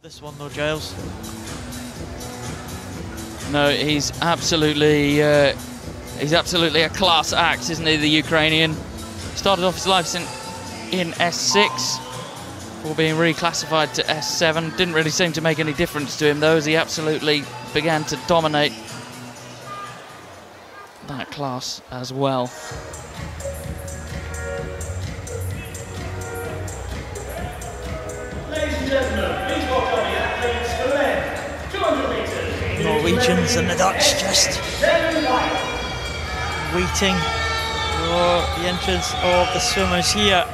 This one though, Giles. No, he's absolutely a class act, isn't he, the Ukrainian? Started off his life in S6 before being reclassified to S7. Didn't really seem to make any difference to him though, as he absolutely began to dominate that class as well. Ladies and gentlemen, please welcome the athletes for the men. 200 metres. Norwegians and the Dutch just waiting for the entrance of the swimmers here.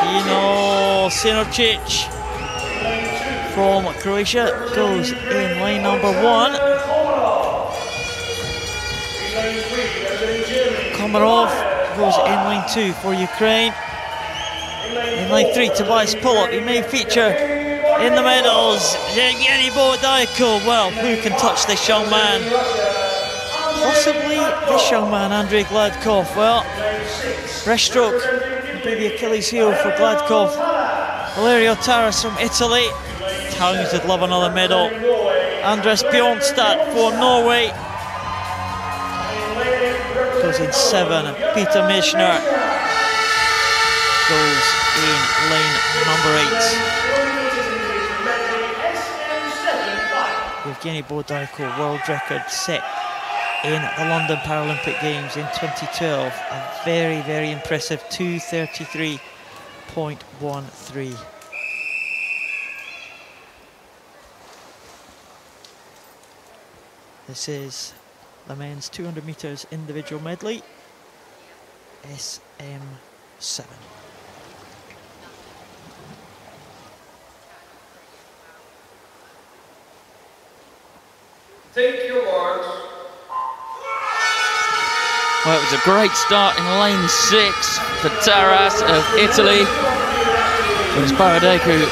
Dino Sinorčić from Croatia goes in lane number 1. Komarov goes in lane 2 for Ukraine. In lane 3, Tobias Pullop. He may feature in the medals. Yevgeny Bohodaiko. Well, who can touch this young man? Possibly this young man, Andrei Gladkov. Well, breaststroke will be the Achilles heel for Gladkov. Valerio Taras from Italy. Talented, love another medal. Andres Bjornstad for Norway goes in 7, and Peter Mischner goes in lane number 8. Yevgeny Bohodaiko, world record set in the London Paralympic Games in 2012. A very, very impressive 2:33.13. This is the men's 200 metres individual medley, SM7. Take your words. Well, it was a great start in lane 6 for Taras of Italy. It was Bohodaiko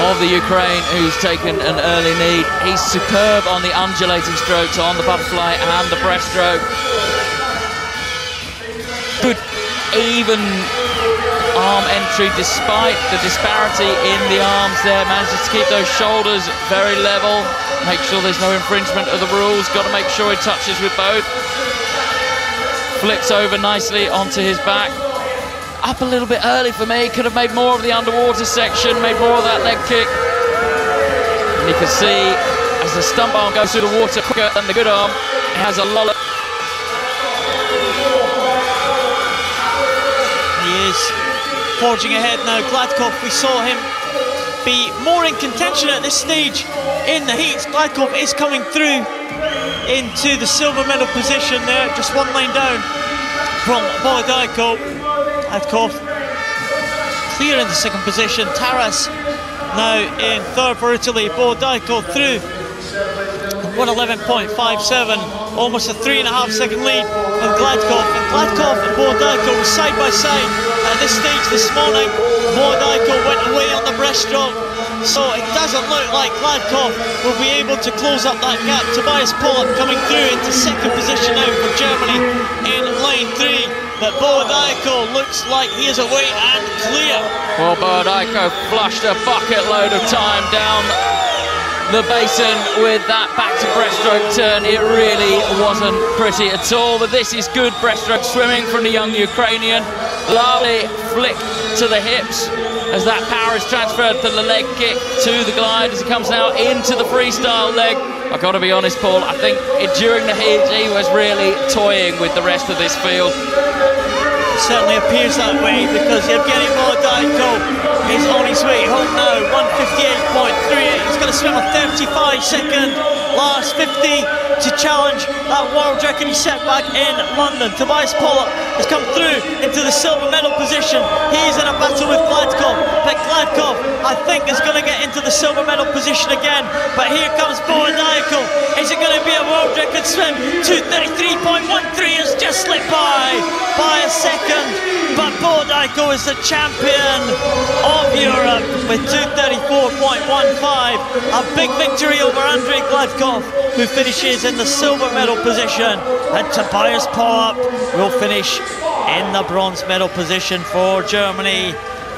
of the Ukraine who's taken an early lead. He's superb on the undulating strokes, on the butterfly and the breaststroke. Good even arm entry despite the disparity in the arms there. Manages to keep those shoulders very level. Make sure there's no infringement of the rules. Got to make sure he touches with both. Flips over nicely onto his back. Up a little bit early for me. Could have made more of the underwater section, made more of that leg kick. And you can see as the stump arm goes through the water quicker than the good arm, it has a lull. He is forging ahead now. Gladkov, we saw him be more in contention at this stage in the heats. Gladkov is coming through into the silver medal position there, just one lane down from Bohodaiko. Gladkov clear in the second position. Taras now in third for Italy. Bohodaiko through 1:11.57, almost a 3.5 second lead from Gladkov. And Gladkov and Bohodaiko were side by side at this stage this morning. Bohodaiko went away on the breaststroke, so it doesn't look like Gladkov will be able to close up that gap. Tobias Pullop coming through into second position now for Germany in lane 3. But Bohodaiko looks like he is away and clear. Well, Bohodaiko flushed a bucket load of time down the basin with that back to breaststroke turn. It really wasn't pretty at all, but this is good breaststroke swimming from the young Ukrainian. Lovely flick to the hips as that power is transferred from the leg kick to the glide as he comes now into the freestyle leg. I've got to be honest, Paul, I think during the heat he was really toying with the rest of this field. It certainly appears that way, because Yevgeny Bohodaiko is on his way home now. 1:58.38. He's going to swim a 35-second last 50 to challenge that world record he set back in London. Tobias Pullop has come through into the silver medal position. He's in a battle with Gladkov, but Gladkov, I think, is going to get into the silver medal position again. But here comes Bohodaiko. Is it going to be a world record swim? 2:33.13 has just slipped by a second, but And Bordajko is the champion of Europe with 2:34.15. A big victory over Andrei Gladkov, who finishes in the silver medal position. And Tobias Pollock will finish in the bronze medal position for Germany.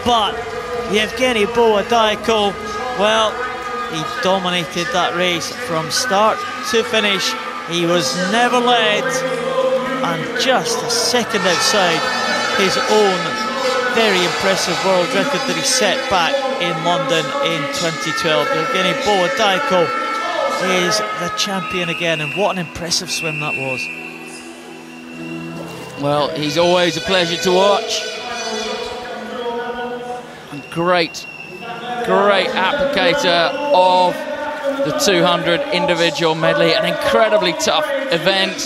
But Yevgeny Bordajko, well, he dominated that race from start to finish. He was never led, and just a second outside his own very impressive world record that he set back in London in 2012. Yevgeny Bordajko is the champion again, and what an impressive swim that was. Well, he's always a pleasure to watch. And great applicator of the 200 individual medley, an incredibly tough event.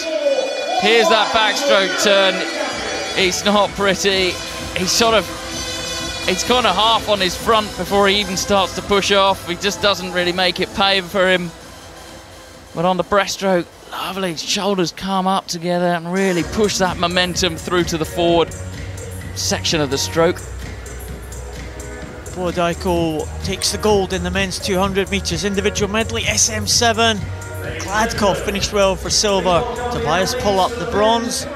Here's that backstroke turn. It's not pretty. He's kind of half on his front before he even starts to push off. He just doesn't really make it pay for him. But on the breaststroke, lovely, his shoulders come up together and really push that momentum through to the forward section of the stroke. Bordajko takes the gold in the men's 200 metres individual medley, SM7. Gladkov finished well for silver. Tobias Pollock the bronze.